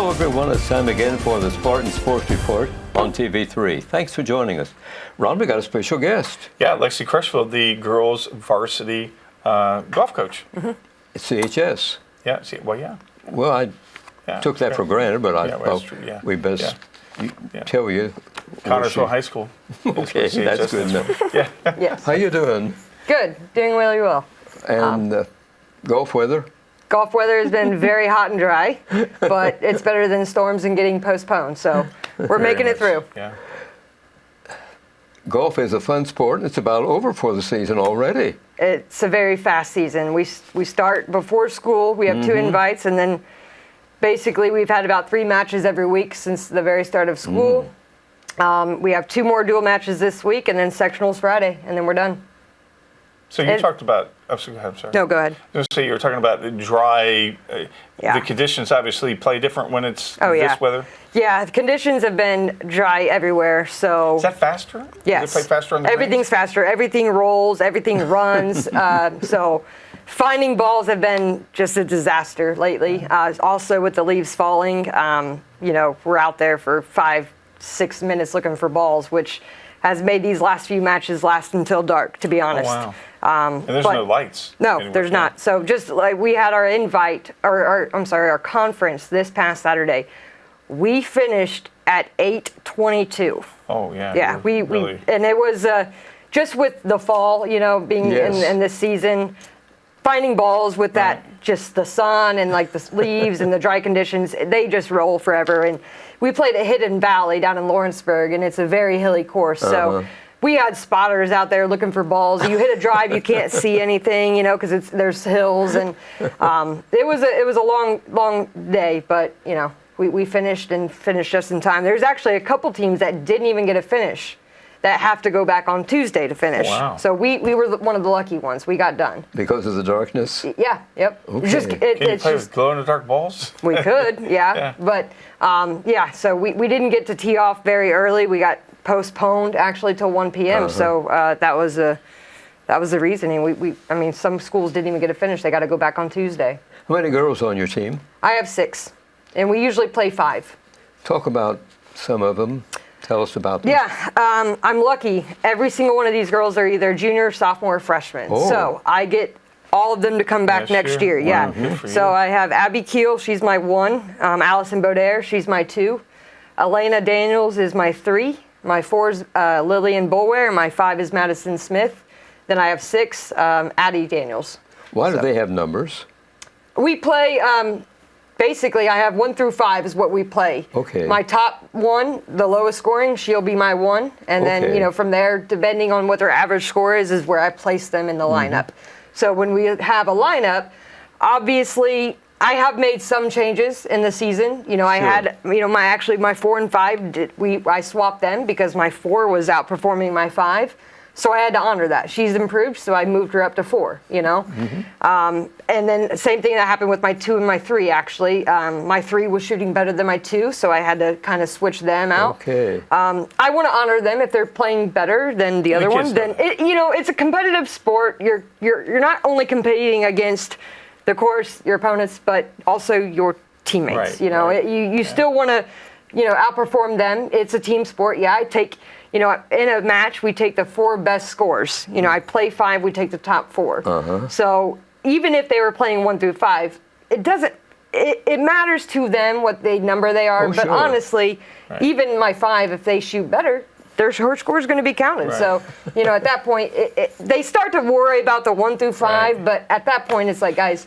Hello, everyone. It's time again for the Spartan Sports Report on TV3. Thanks for joining us. Ron, we got a special guest. Yeah, Lexi Crutchfield, the girls' varsity golf coach. Mm-hmm. It's CHS. Yeah, Well, I took that for granted, but I thought we best tell you. Connersville High School. Okay, that's good enough. Yeah. Yes. How you doing? Good. Doing really well. And golf weather? Golf weather has been very hot and dry, but it's better than storms and getting postponed. So we're making it through. Yeah. Golf is a fun sport, and it's about over for the season already. It's a very fast season. We start before school. We have 2 invites, and then basically we've had about 3 matches every week since the very start of school. We have 2 more dual matches this week, and then sectionals Friday, and then we're done. So you talked about. I'm sorry. No, go ahead. I was going to say you were talking about the dry. The conditions obviously play different when it's this weather. Yeah, the conditions have been dry everywhere. So is that faster? Yes. Does it play faster on the Everything's greens? faster. Everything rolls. Everything runs. So finding balls have been just a disaster lately. Also with the leaves falling, we're out there for 5-6 minutes looking for balls, which has made these last few matches last until dark, to be honest. Oh, wow. And there's no lights. No, there's not. So just like we had our invite, our conference this past Saturday, we finished at 8:22. Oh, yeah. Yeah, we and it was just with the fall, being in this season, finding balls with that, just the sun and like the leaves and the dry conditions, they just roll forever. And we played at Hidden Valley down in Lawrenceburg, and it's a very hilly course. So we had spotters out there looking for balls. You hit a drive, you can't see anything, because there's hills, and it was a long day, but we finished just in time. There's actually a couple teams that didn't even get a finish that have to go back on Tuesday to finish. Wow. So we were one of the lucky ones. We got done. Because of the darkness? Yeah, yep. Okay. Can you play with glow-in-the-dark balls? We could, yeah. But, so we didn't get to tee off very early. We got postponed, actually, till 1 p.m. So that was the reasoning. Some schools didn't even get a finish. They got to go back on Tuesday. How many girls on your team? I have 6, and we usually play 5. Talk about some of them. Tell us about them. Yeah, I'm lucky. Every single one of these girls are either junior, sophomore, or freshman. Oh. So I get all of them to come back next year. Wow, Yeah. So I have Abby Keel, she's my 1. Allison Baudere, she's my 2. Elena Daniels is my 3. My 4 is Lillian Bulware, and my 5 is Madison Smith. Then I have 6, Addie Daniels. Why do they have numbers? We play, basically, I have 1 through 5 is what we play. Okay. My top 1, the lowest scoring, she'll be my 1. And then, from there, depending on what their average score is where I place them in the lineup. So when we have a lineup, obviously, I have made some changes in the season. I had, my 4 and 5, I swapped them because my 4 was outperforming my 5. So I had to honor that. She's improved, so I moved her up to 4, And then same thing that happened with my 2 and my 3, actually. My 3 was shooting better than my 2, so I had to kind of switch them out. Okay. I want to honor them if they're playing better than the other one. Then it's a competitive sport. You're not only competing against the course, your opponents, but also your teammates. Right, You still want to, outperform them. It's a team sport. Yeah, I take. In a match, we take the 4 best scores. I play 5, we take the top 4. So even if they were playing 1 through 5, it doesn't. It matters to them what number they are. But honestly, even my 5, if they shoot better, her score is going to be counted. Right. So at that point, they start to worry about the 1 through 5. But at that point, it's like, guys,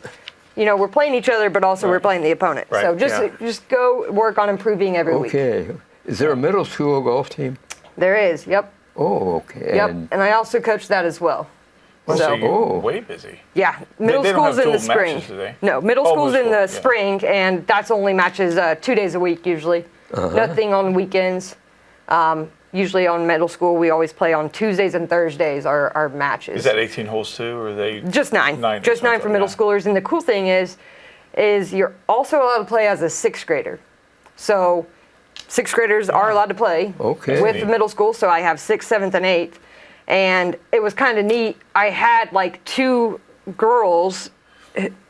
we're playing each other, but also we're playing the opponent. Right. So just go work on improving every week. Okay. Is there a middle school golf team? There is, yep. Oh, okay. Yep, and I also coach that as well. So you're way busy. Yeah, middle they don't school's have in the dual spring. matches, do they? No, middle school's in the spring, and that's only matches 2 days a week usually. Nothing on weekends. Usually on middle school, we always play on Tuesdays and Thursdays our matches. Is that 18 holes too, or are they? Just 9. Just 9 for middle schoolers. And the cool thing is you're also allowed to play as a 6th grader. So 6th graders are allowed to play with the middle school. So I have 6th, 7th, and 8th. And it was kind of neat. I had like 2 girls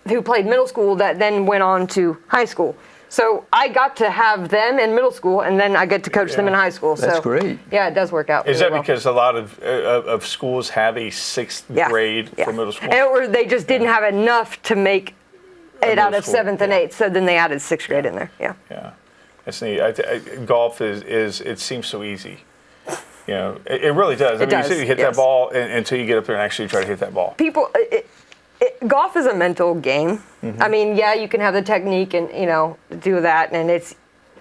who played middle school that then went on to high school. So I got to have them in middle school, and then I get to coach them in high school. That's so great. Yeah, it does work out. Is really that well. because a lot of schools have a sixth grade for middle school? Or they just didn't have enough to make it out of school, 7th and 8th, so then they added 6th grade in there. Yeah. Yeah, that's neat. Golf is it seems so easy. You know, it really does. You hit that ball until you get up there and actually try to hit that ball. People, golf is a mental game. I mean, yeah, you can have the technique and do that, and it's.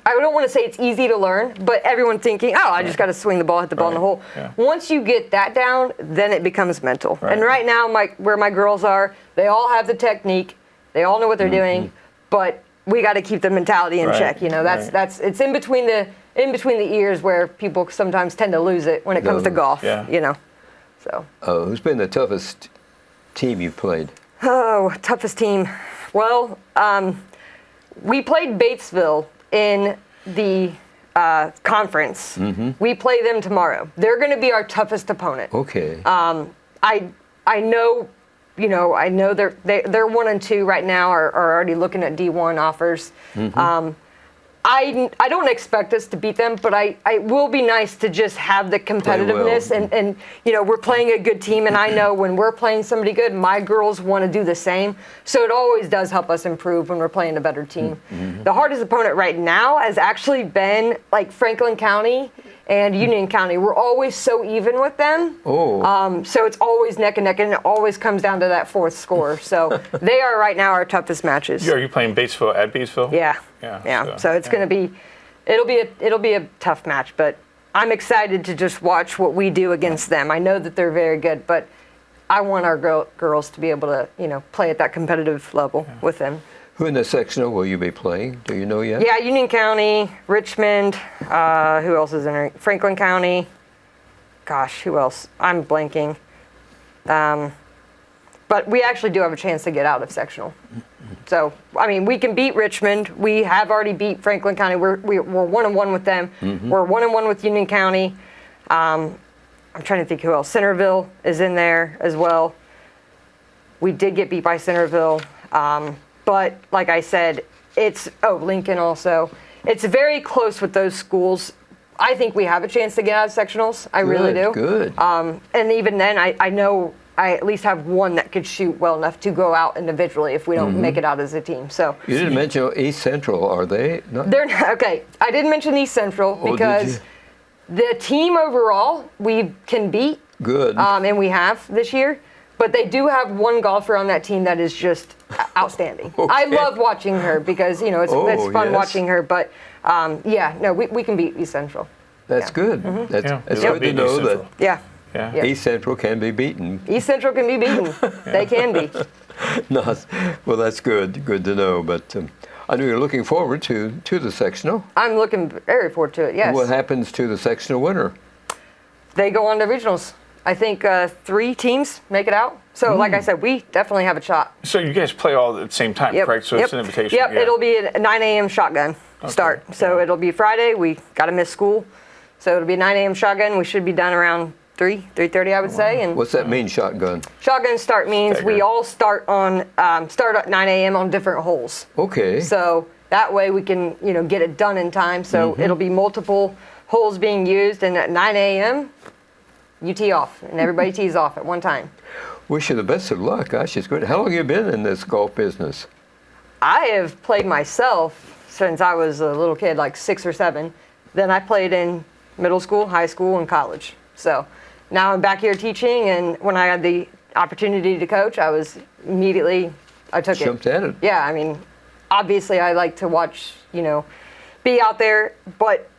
I don't want to say it's easy to learn, but everyone's thinking, oh, I just got to swing the ball, hit the ball in the hole. Yeah. Once you get that down, then it becomes mental. Right. And right now, where my girls are, they all have the technique, they all know what they're doing, but we got to keep the mentality in check. That's it's in between the ears where people sometimes tend to lose it when it comes to golf. Yeah. So. Who's been the toughest team you played? Oh, toughest team. Well, we played Batesville in the conference. We play them tomorrow. They're going to be our toughest opponent. Okay. I know, I know they're 1 and 2 right now, are already looking at D1 offers. I don't expect us to beat them, but it will be nice to just have the competitiveness and we're playing a good team, and I know when we're playing somebody good, my girls want to do the same. So it always does help us improve when we're playing a better team. The hardest opponent right now has actually been like Franklin County and Union County. We're always so even with them. So it's always neck and neck, and it always comes down to that 4th score. So they are right now our toughest matches. Are you playing Batesville at Batesville? Yeah. So it's going to be, it'll be a tough match, but I'm excited to just watch what we do against them. I know that they're very good, but I want our girls to be able to, play at that competitive level with them. Who in the sectional will you be playing? Do you know yet? Yeah, Union County, Richmond. Who else is in there? Franklin County. Gosh, who else? I'm blanking. But we actually do have a chance to get out of sectional. So, I mean, we can beat Richmond. We have already beat Franklin County. We're 1-1 with them. We're 1-1 with Union County. I'm trying to think who else. Centerville is in there as well. We did get beat by Centerville. But like I said, Lincoln also. It's very close with those schools. I think we have a chance to get out of sectionals. I really do. Good. And even then, I know I at least have one that could shoot well enough to go out individually if we don't make it out as a team. So you didn't mention East Central, are they? Not? They're not, okay. I didn't mention East Central because the team overall we can beat. Good. And we have this year. But they do have one golfer on that team that is just outstanding. Okay. I love watching her because, it's fun watching her. But, we can beat East Central. That's good. That's good to know that. Yeah. East Central can be beaten. East Central can be beaten. They can be. Well, that's good. Good to know. But I know you're looking forward to the sectional. I'm looking very forward to it, yes. What happens to the sectional winner? They go on to regionals. I think 3 teams make it out. So, like I said, we definitely have a shot. So you guys play all at the same time, correct? So it's an invitation. Yep, it'll be a 9 a.m. shotgun start. So it'll be Friday. We got to miss school. So it'll be a 9 a.m. shotgun. We should be done around 3:30, I would say. And what's that mean, shotgun? Shotgun start means we all start at 9 a.m. on different holes. Okay. So that way we can, get it done in time. So it'll be multiple holes being used, and at 9 a.m., you tee off, and everybody tees off at one time. Wish you the best of luck. Gosh, it's good. How long have you been in this golf business? I have played myself since I was a little kid, like 6 or 7. Then I played in middle school, high school, and college. So now I'm back here teaching, and when I had the opportunity to coach, I took it. Jumped at it. Yeah, I mean, obviously I like to watch, be out there, but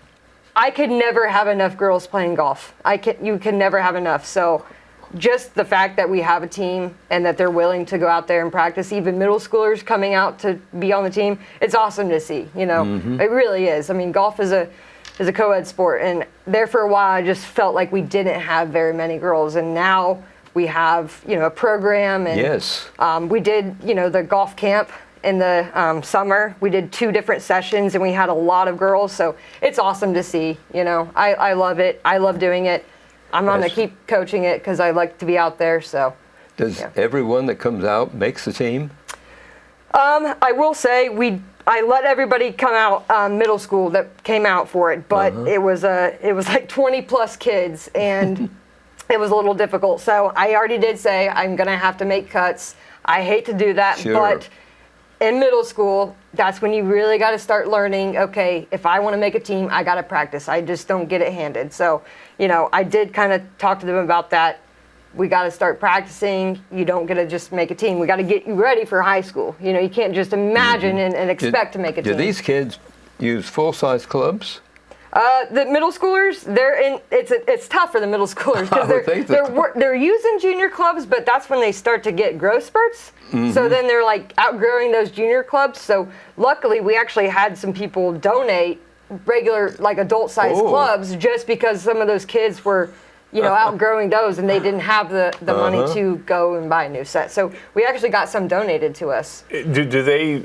I could never have enough girls playing golf. You can never have enough. So just the fact that we have a team and that they're willing to go out there and practice, even middle schoolers coming out to be on the team, it's awesome to see. It really is. I mean, golf is a co-ed sport, and there for a while I just felt like we didn't have very many girls, and now we have a program, and yes, we did the golf camp in the summer. We did 2 different sessions, and we had a lot of girls, so it's awesome to see. I love it. I love doing it. I'm going to keep coaching it because I like to be out there. So does everyone that comes out makes the team? I will say I let everybody come out middle school that came out for it, but it was like 20 plus kids, and it was a little difficult. So I already did say I'm gonna have to make cuts. I hate to do that, but in middle school, that's when you really got to start learning, okay, if I want to make a team, I got to practice. I just don't get it handed. So, I did kind of talk to them about that. We got to start practicing. You don't get to just make a team. We got to get you ready for high school. You can't just imagine and expect to make a team. Do these kids use full-size clubs? The middle schoolers, it's tough for the middle schoolers because they're using junior clubs, but that's when they start to get growth spurts. So then they're like outgrowing those junior clubs. So luckily, we actually had some people donate regular like adult sized clubs just because some of those kids were outgrowing those, and they didn't have the money to go and buy a new set. So we actually got some donated to us. Do they,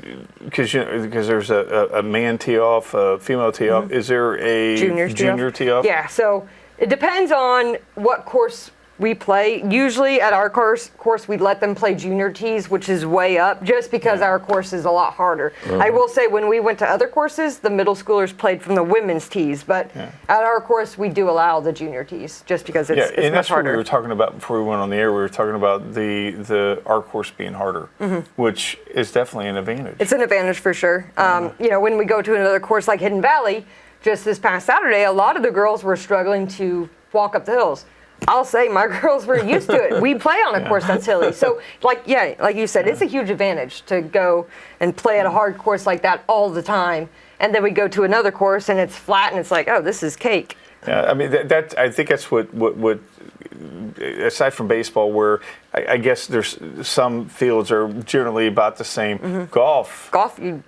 because there's a man tee-off, a female tee-off, is there a junior tee-off? Yeah, so it depends on what course we play. Usually at our course we let them play junior tees, which is way up, just because our course is a lot harder. I will say when we went to other courses, the middle schoolers played from the women's tees, but at our course we do allow the junior tees, just because it's much harder. And that's what we were talking about before we went on the air. We were talking about our course being harder, which is definitely an advantage. It's an advantage for sure. When we go to another course like Hidden Valley, just this past Saturday, a lot of the girls were struggling to walk up the hills. I'll say my girls were used to it. We play on a course that's hilly. So, like you said, it's a huge advantage to go and play at a hard course like that all the time. And then we go to another course and it's flat and it's like, oh, this is cake. Yeah, I mean, I think that's what aside from baseball, where I guess there's some fields are generally about the same. Golf,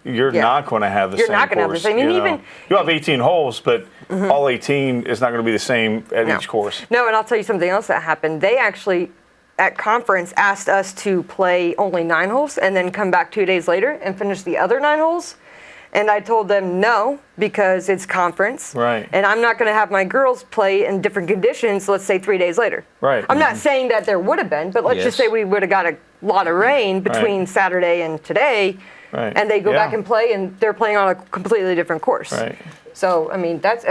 you're not going to have the same course. You're not going to have the same. You'll have 18 holes, but all 18 is not going to be the same at each course. No, and I'll tell you something else that happened. They actually, at conference, asked us to play only 9 holes and then come back 2 days later and finish the other 9 holes. And I told them no, because it's conference. Right. And I'm not going to have my girls play in different conditions, let's say 3 days later. Right. I'm not saying that there would have been, but let's just say we would have got a lot of rain between Saturday and today. Right. And they go back and play, and they're playing on a completely different course. Right. So, I mean, that's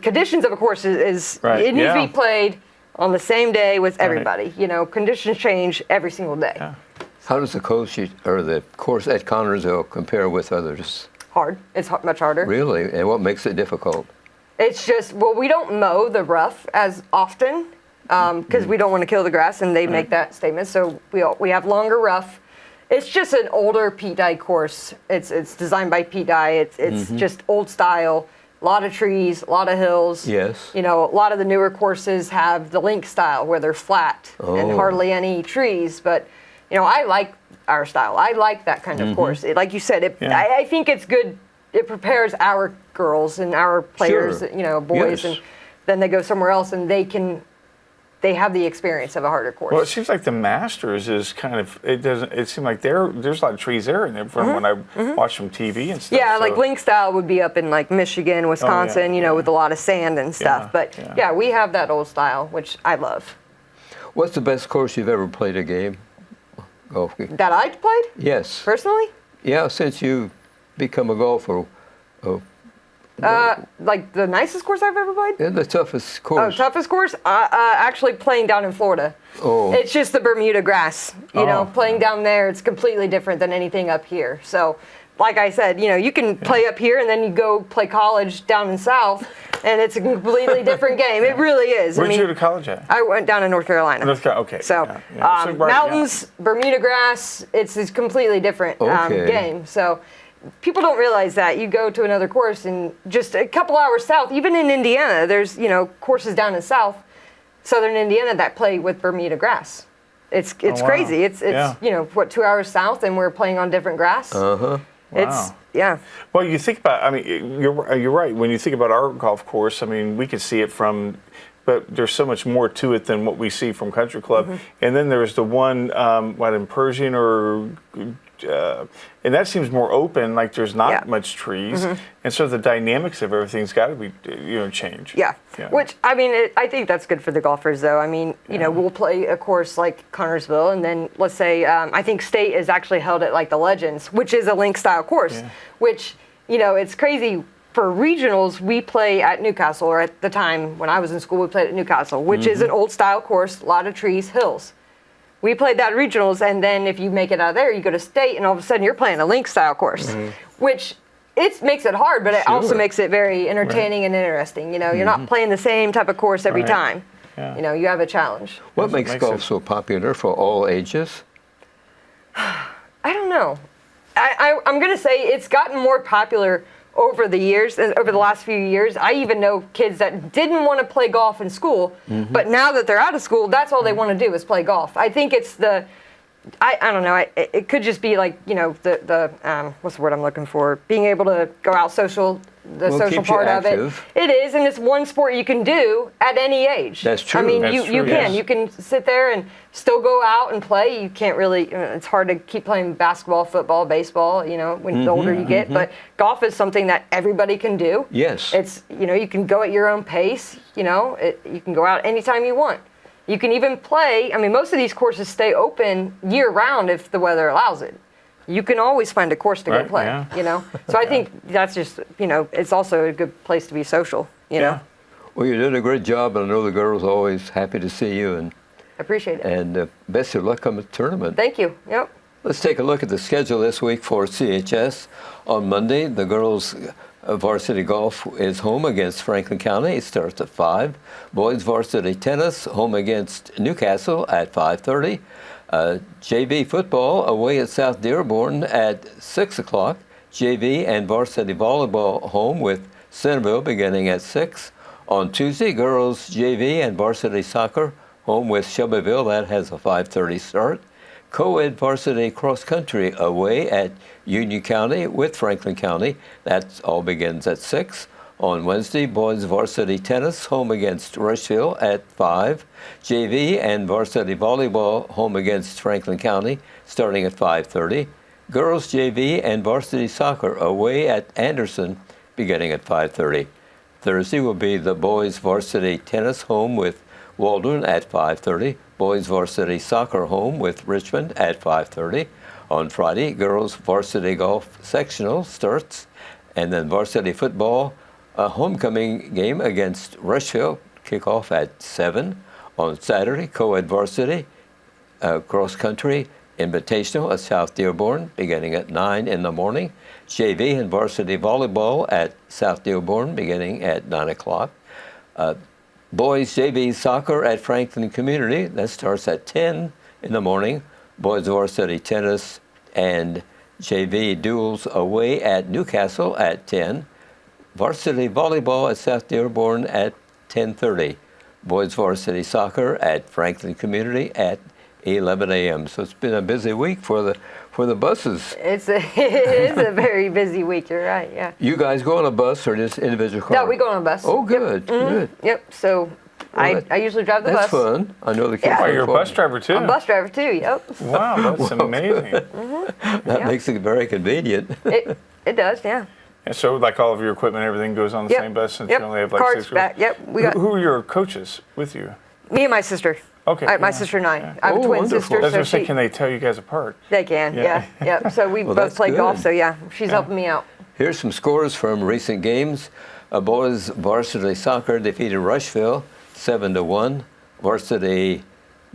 conditions of a course is it needs to be played on the same day with everybody. Conditions change every single day. Yeah. How does the course at Connersville compare with others? Hard. It's much harder. Really? And what makes it difficult? It's just, we don't mow the rough as often because we don't want to kill the grass, and they make that statement. So we have longer rough. It's just an older Pete Dye course. It's designed by Pete Dye. It's just old style. A lot of trees, a lot of hills. Yes. A lot of the newer courses have the link style where they're flat and hardly any trees, but I like our style. I like that kind of course. Like you said, I think it's good. It prepares our girls and our players, boys, and then they go somewhere else and they have the experience of a harder course. Well, it seems like the Masters is kind of, it seems like there's a lot of trees there in there from when I watch some TV and stuff. Yeah, like link style would be up in like Michigan, Wisconsin, with a lot of sand and stuff. But we have that old style, which I love. What's the best course you've ever played a game? That I played? Yes. Personally? Yeah, since you've become a golfer. Like the nicest course I've ever played? Yeah, the toughest course. Oh, toughest course? Actually playing down in Florida. Oh. It's just the Bermuda grass. Playing down there, it's completely different than anything up here. So, like I said, you can play up here and then you go play college down in South, and it's a completely different game. It really is. Where'd you go to college at? I went down in North Carolina. Okay. So, mountains, Bermuda grass, it's completely different game. So, people don't realize that. You go to another course and just a couple hours south, even in Indiana, there's, courses down in southern Indiana that play with Bermuda grass. It's crazy. It's 2 hours south, and we're playing on different grass. Wow. Well, you think about, you're right. When you think about our golf course, we can see it but there's so much more to it than what we see from Country Club. And then there's the one, in Persian or and that seems more open. Like there's not much trees, and so the dynamics of everything's got to be change. Yeah. Which I mean, I think that's good for the golfers, though. I mean, we'll play a course like Connorsville, and then let's say I think State is actually held at like the Legends, which is a link style course. Which it's crazy. For regionals, we play at Newcastle, or at the time when I was in school, we played at Newcastle, which is an old style course, a lot of trees, hills. We played that regionals, and then if you make it out of there, you go to State, and all of a sudden you're playing a link style course, which it makes it hard, but it also makes it very entertaining and interesting. You're not playing the same type of course every time. Yeah. You have a challenge. What makes golf so popular for all ages? I don't know. I'm going to say it's gotten more popular over the years, over the last few years. I even know kids that didn't want to play golf in school, but now that they're out of school, that's all they want to do is play golf. I think it's I don't know. It could just be like the what's the word I'm looking for? Being able to go out social part of it. It is, and it's one sport you can do at any age. That's true. I mean, That's you can sit there and still go out and play. You can't really. It's hard to keep playing basketball, football, baseball. When the older you get, but golf is something that everybody can do. Yes. It's you can go at your own pace. You can go out anytime you want. You can even play. I mean, most of these courses stay open year round if the weather allows it. You can always find a course to go play. So I think that's just it's also a good place to be social. Yeah. Well, you did a great job, and I know the girls are always happy to see you, and appreciate it. And best of luck on the tournament. Thank you. Yep. Let's take a look at the schedule this week for CHS. On Monday, the girls' varsity golf is home against Franklin County. It starts at 5. Boys varsity tennis home against Newcastle at 5:30. JV football away at South Dearborn at 6 o'clock. JV and varsity volleyball home with Centerville beginning at 6. On Tuesday, girls JV and varsity soccer home with Shelbyville. That has a 5:30 start. Co-ed varsity cross country away at Union County with Franklin County. That all begins at 6. On Wednesday, boys varsity tennis home against Rushville at 5. JV and varsity volleyball home against Franklin County starting at 5:30. Girls JV and varsity soccer away at Anderson beginning at 5:30. Thursday will be the boys varsity tennis home with Waldron at 5:30. Boys varsity soccer home with Richmond at 5:30. On Friday, girls varsity golf sectional starts, and then varsity football, a homecoming game against Rushville, kickoff at 7. On Saturday, co-ed varsity cross country invitational at South Dearborn beginning at 9 in the morning. JV and varsity volleyball at South Dearborn beginning at 9 o'clock. Boys JV soccer at Franklin Community, that starts at 10 in the morning. Boys varsity tennis and JV duels away at Newcastle at 10. Varsity volleyball at South Dearborn at 10:30. Boys varsity soccer at Franklin Community at 11 a.m. So it's been a busy week for the buses. It is a very busy week. You're right. Yeah. You guys go on a bus or just individual car? No, we go on a bus. Oh, good, good. Yep. So I usually drive the bus. That's fun. I know the kids. Oh, you're a bus driver too. I'm a bus driver too. Yep. Wow, that's amazing. That makes it very convenient. It does. Yeah. And so, like all of your equipment, everything goes on the same bus, since you only have like Cards 6 girls. back. Yep. Who are your coaches with you? Me and my sister. Okay. My sister and I. I have a twin wonderful. sister. That's So what I'm saying. Can they tell you guys apart? they can. Yeah. So we Well, both that's play golf. good. So yeah, she's helping me out. Here's some scores from recent games. Boys varsity soccer defeated Rushville 7-1. Varsity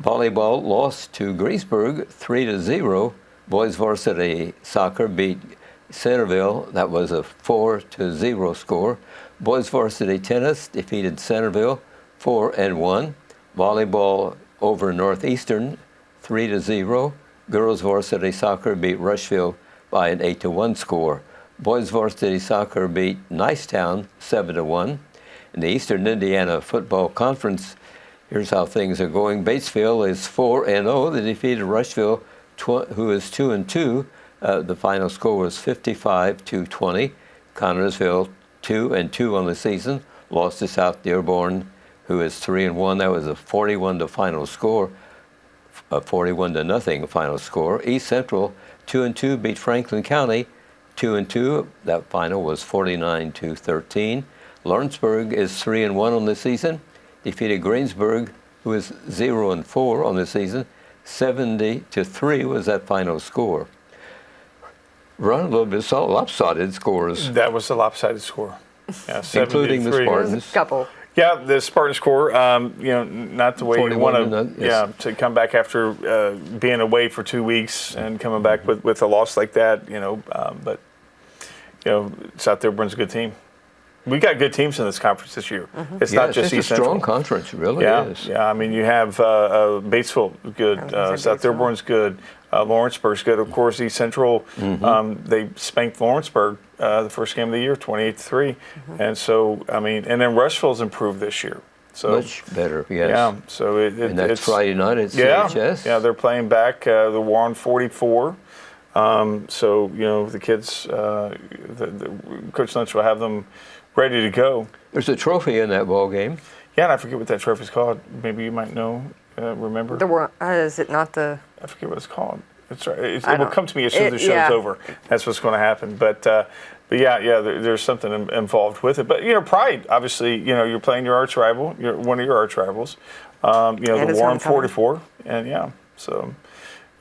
volleyball lost to Greensburg 3-0. Boys varsity soccer beat Centerville. That was a 4-0 score. Boys varsity tennis defeated Centerville 4-1. Volleyball over Northeastern 3-0. Girls varsity soccer beat Rushville by an 8-1 score. Boys varsity soccer beat Nicetown 7-1. In the Eastern Indiana Football Conference, here's how things are going. Batesville is 4-0. They defeated Rushville, who is 2-2. The final score was 55-20. Connorsville 2-2 on the season, lost to South Dearborn, who is 3-1. That was a 41 final score. a 41-0 final score. East Central 2-2 beat Franklin County 2-2. That final was 49-13. Lawrenceburg is 3-1 on the season. Defeated Greensburg, who is 0-4 on the season. 70-3 was that final score. Run a little bit lopsided scores. That was the lopsided score. Yeah, including the Spartans. Couple. Yeah, the Spartan score. Not the way you want to. Yes. To come back after being away for 2 weeks and coming back with a loss like that. But South Dearborn's a good team. We got good teams in this conference this year. Mm-hmm. It's not just East Central. Central. It's a strong conference, it really is. Yeah, I mean, you have Batesville good, South Dearborn's good, Lawrenceburg's good. Of course, East Central, they spanked Lawrenceburg the first game of the year, 28-3. And so, I mean, and then Rushville's improved this year. So Much better, yes. Yeah, so and that's it's Friday night at CHS. Yeah, they're playing back the War on 44. So, the kids, Coach Lynch will have them ready to go. There's a trophy in that ball game. Yeah, and I forget what that trophy's called. Maybe you might know, remember. Is it not the? I forget what it's called. It's right. It will come to me as soon as the show's over. That's what's going to happen. But yeah, there's something involved with it. But pride. Obviously, you're playing your arch rival. You're one of your arch rivals. The War on 44, and yeah, so.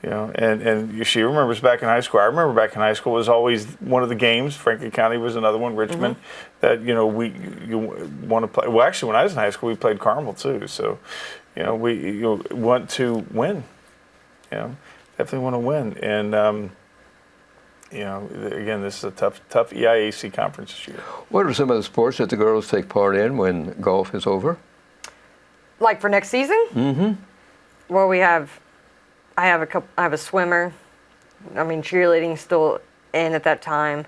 And she remembers back in high school. I remember back in high school it was always one of the games. Franklin County was another one. Richmond, that you want to play. Well, actually, when I was in high school, we played Carmel too. So, we want to win. Definitely want to win. And again, this is a tough EIAC conference this year. What are some of the sports that the girls take part in when golf is over? Like for next season? Mm-hmm. Well, I have a swimmer. I mean, cheerleading's still in at that time.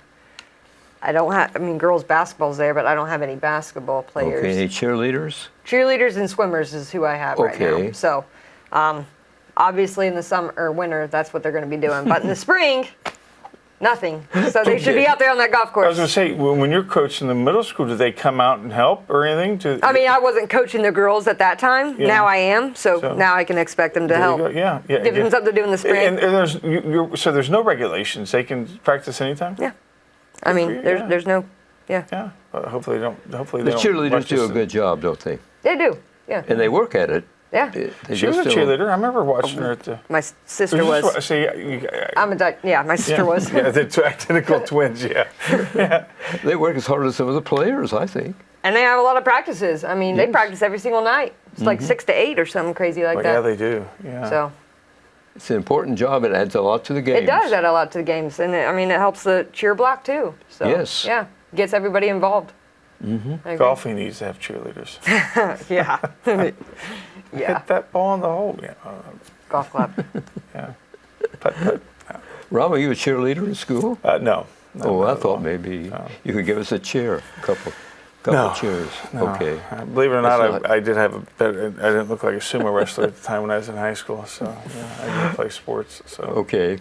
Girls basketball's there, but I don't have any basketball players. Okay, any cheerleaders? Cheerleaders and swimmers is who I have right now. So, obviously in the summer or winter, that's what they're going to be doing. But in the spring, nothing. So they should be out there on that golf course. I was going to say, when you're coaching the middle school, do they come out and help or anything? I wasn't coaching the girls at that time. Yeah. Now I am. So now I can expect them to help. Yeah. Give them something to do in the spring. And there's no regulations. They can practice anytime? Yeah. There's no. Yeah. Yeah. Hopefully they don't. The cheerleaders do a good job, don't they? They do. Yeah. And they work at it. Yeah. She was a cheerleader. I remember watching her at the. My sister was. My sister was. Yeah, they're identical twins. Yeah. They work as hard as some of the players, I think. And they have a lot of practices. They practice every single night. It's like 6 to 8 or something crazy like that. Yeah, they do. Yeah. So. It's an important job. It adds a lot to the games. It does add a lot to the games, and it helps the cheer block too. So. Yes. Yeah, gets everybody involved. Mm-hmm. Golfing needs to have cheerleaders. Yeah. Yeah. Hit that ball in the hole. Yeah. Golf club. Yeah. Putt. Rob, are you a cheerleader in school? No. I thought maybe you could give us a cheer, a couple cheers. No. Okay. Believe it or not, I did have I didn't look like a sumo wrestler at the time when I was in high school, so I didn't play sports. So. Okay.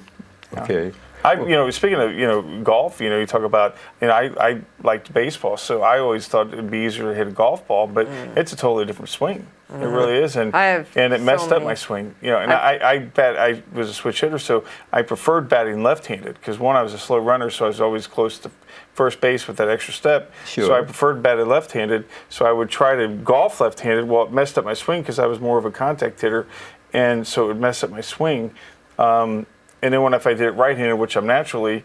Speaking of golf, you talk about, I liked baseball, so I always thought it'd be easier to hit a golf ball, but it's a totally different swing. It really is, and it messed up my swing. And I was a switch hitter, so I preferred batting left-handed because I was a slow runner, so I was always close to first base with that extra step. Sure. So I preferred batted left-handed, so I would try to golf left-handed. Well, it messed up my swing because I was more of a contact hitter, and so it would mess up my swing. And then if I did it right-handed, which I'm naturally,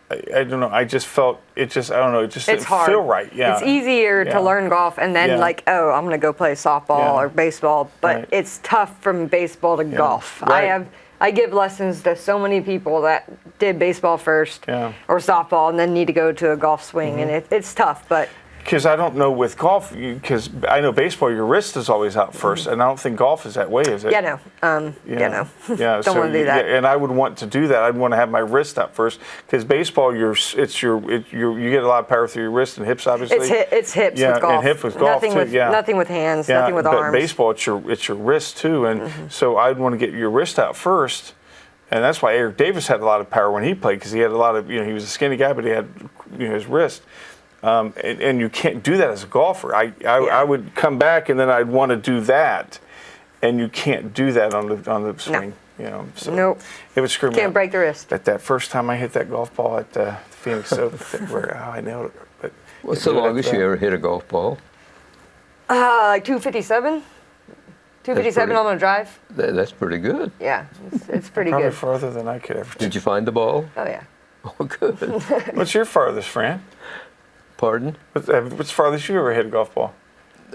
I don't know. I just felt it just didn't feel right. Yeah, it's easier to learn golf and then I'm going to go play softball or baseball, but it's tough from baseball to golf. Right. I give lessons to so many people that did baseball first or softball and then need to go to a golf swing, and it's tough, but. Because I don't know with golf, because I know baseball, your wrist is always out first, and I don't think golf is that way, is it? Yeah, no. Yeah. Don't want to do that. And I would want to do that. I'd want to have my wrist out first, because baseball, you get a lot of power through your wrist and hips, obviously. It's hips with golf. And hip with golf nothing too. Nothing with hands. Nothing with arms. But baseball, it's your wrist too, and so I'd want to get your wrist out first. And that's why Eric Davis had a lot of power when he played, because he had a lot of, he was a skinny guy, but he had, his wrist. And you can't do that as a golfer. I would come back and then I'd want to do that. and you can't do that on the swing. So nope. It would screw me up. Can't break the wrist. But that first time I hit that golf ball at Phoenix Open, where I nailed it. But what's the longest you ever hit a golf ball? Like 257. 257 on a drive. That's pretty good. Yeah, it's pretty Probably good. farther than I could ever. Did you find the ball? Oh yeah. Oh, good. What's your farthest, Fran? Pardon? What's the farthest you ever hit a golf ball?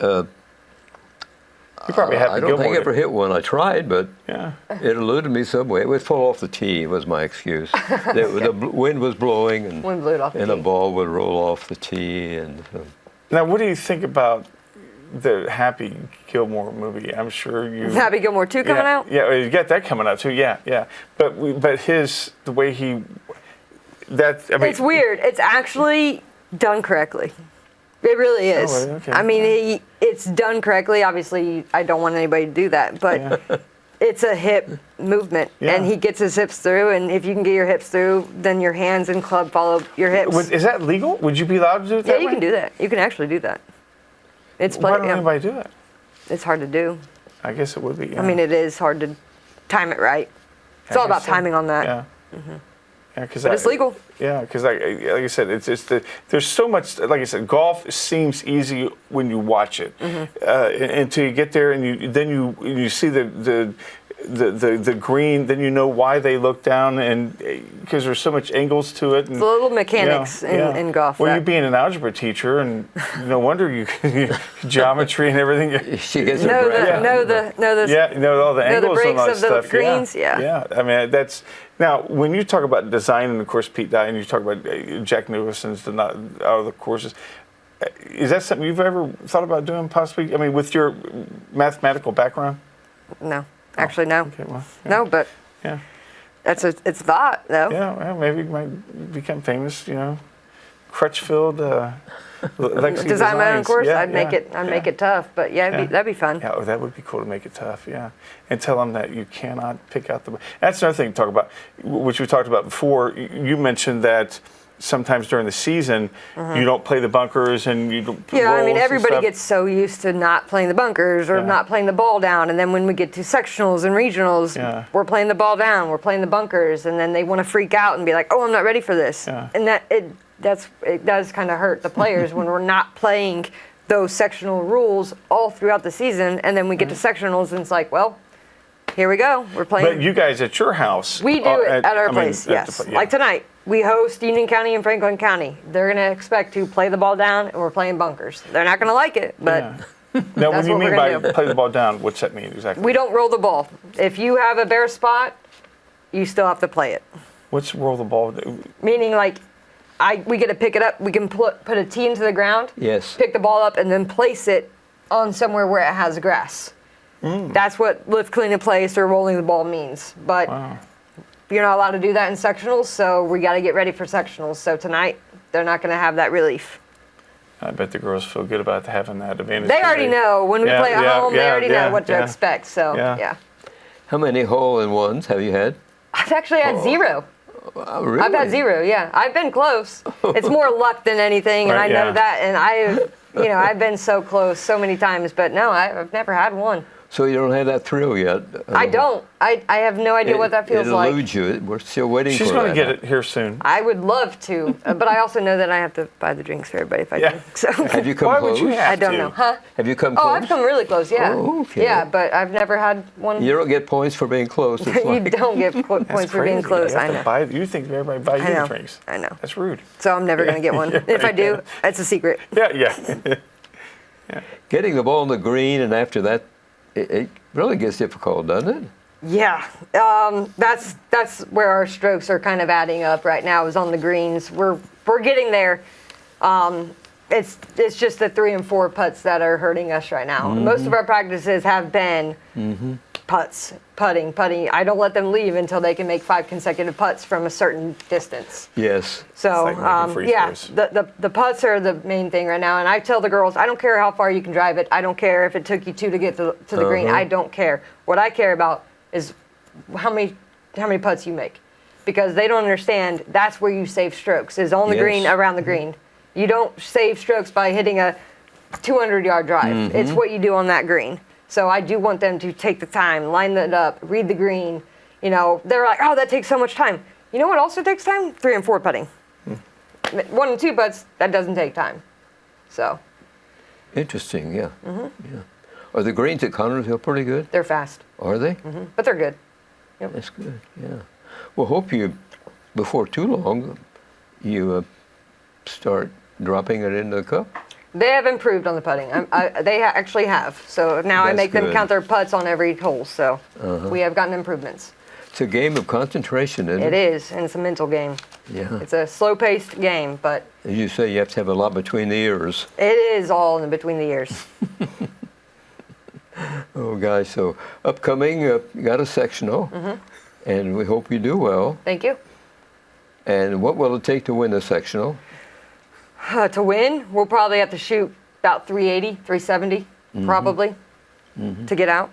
You probably have. I don't think I ever hit one. I tried, but yeah, it eluded me some way. It would fall off the tee was my excuse. The wind was blowing, and wind blew it off the tee. A ball would roll off the tee. And now, what do you think about the Happy Gilmore movie? I'm sure you. Happy Gilmore 2 coming out? Yeah, you got that coming out too. Yeah. But the way he. It's weird. It's actually done correctly. It really is. Oh, okay. I mean, it's done correctly. Obviously, I don't want anybody to do that, but it's a hip movement, and he gets his hips through, and if you can get your hips through, then your hands and club follow your hips. Is that legal? Would you be allowed to do it that way? Yeah, you can do that. You can actually do that. Why don't anybody do that? It's hard to do. I guess it would be. Yeah. I mean, it is hard to time it right. It's all about timing on that. Yeah. Mm-hmm. Yeah, but it's legal. Yeah, because like I said, there's so much. Like I said, golf seems easy when you watch it, until you get there and you see the green. Then you know why they look down, and because there's so much angles to it. And, it's the little mechanics in golf. Well, you being an algebra teacher, and no wonder you geometry and everything. She gets know all the angles breaks and all that of the stuff. greens. Yeah. I mean, that's. Now, when you talk about design, and of course Pete Dye, and you talk about Jack Nicholson's out of the courses, is that something you've ever thought about doing possibly? I mean, with your mathematical background? No. Actually, no. Okay, well, no, but it's a thought, though. Yeah, well, maybe you might become famous, Crutchfield, Lexi design my own course. Yeah, I'd make it tough, but that'd be fun. Yeah, that would be cool to make it tough. Yeah, and tell them that you cannot pick out the. That's another thing to talk about, which we talked about before. You mentioned that sometimes during the season you don't play the bunkers and you don't. Yeah, I mean everybody gets so used to not playing the bunkers or not playing the ball down, and then when we get to sectionals and regionals, we're playing the ball down, we're playing the bunkers, and then they want to freak out and be like, "Oh, I'm not ready for this," and it does kind of hurt the players when we're not playing those sectional rules all throughout the season, and then we get to sectionals and it's like, well, here we go, we're playing. But you guys at your house, we do it at our place, yes. Like tonight, we host Union County and Franklin County. They're going to expect to play the ball down, and we're playing bunkers. They're not going to like it, but now, when you mean by play the ball down, what's that mean exactly? We don't roll the ball. If you have a bare spot, you still have to play it. What's roll the ball? Meaning like, we get to pick it up. We can put a tee into the ground. Yes. Pick the ball up and then place it on somewhere where it has grass. That's what lift, clean, and place or rolling the ball means. But you're not allowed to do that in sectionals, so we got to get ready for sectionals. So tonight, they're not going to have that relief. I bet the girls feel good about having that advantage. They already know. When we play at home, they already know what to expect. So, yeah. How many hole-in-ones have you had? I've actually had 0. Really? I've had 0, yeah. I've been close. It's more luck than anything, and I know that. And I've been so close so many times, but no, I've never had one. So you don't have that thrill yet? I don't. I have no idea what that feels like. It eludes you. We're still waiting for that. She's going to get it here soon. I would love to, but I also know that I have to buy the drinks for everybody if I do. So. Have you come Why close? Would you have I don't to? know. Huh? Have you come close? Oh, I've come really close, yeah. Oh, okay. Yeah, but I've never had one. You don't get points for being close. You don't get points for being close, I know. You think everybody buys you drinks. I know. That's rude. So I'm never going to get one. If I do, it's a secret. Yeah. Getting the ball in the green, and after that, it really gets difficult, doesn't it? Yeah, that's where our strokes are kind of adding up right now. Is on the greens. We're getting there. It's just the 3 and 4 putts that are hurting us right now. Most of our practices have been putting. I don't let them leave until they can make 5 consecutive putts from a certain distance. Yes. So throws. the putts are the main thing right now. And I tell the girls, I don't care how far you can drive it. I don't care if it took you 2 to get to the green. I don't care. What I care about is how many putts you make, because they don't understand that's where you save strokes, is on the green, around the green. You don't save strokes by hitting a 200-yard drive. It's what you do on that green. So I do want them to take the time, line it up, read the green. You know, they're like, oh, that takes so much time. You know what also takes time? 3 and 4 putting. 1 and 2 putts, that doesn't take time. So. Interesting, yeah. Yeah. Are the greens at Connor's Hill pretty good? They're fast. Are they? But they're good. Yep. That's good, yeah. Well, hope you, before too long, you start dropping it into the cup. They have improved on the putting. They actually have. So now I make them good. count their putts on every hole. So we have gotten improvements. It's a game of concentration, isn't It it? is, and it's a mental game. Yeah. It's a slow-paced game, but As you say, you have to have a lot between the ears. it is all in between the ears. Oh, guys, so upcoming, you got a sectional, and we hope you do well. Thank you. And what will it take to win the sectional? To win, we'll probably have to shoot about 380, 370, probably, to get out,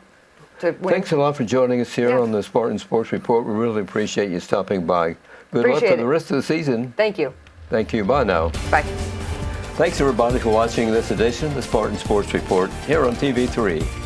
to win. Thanks a lot for joining us here Yeah. on the Spartan Sports Report. We really appreciate you stopping by. Good luck Appreciate for the it. rest of the season. Thank you. Thank you. Bye now. Bye. Thanks, everybody, for watching this edition of the Spartan Sports Report here on TV3.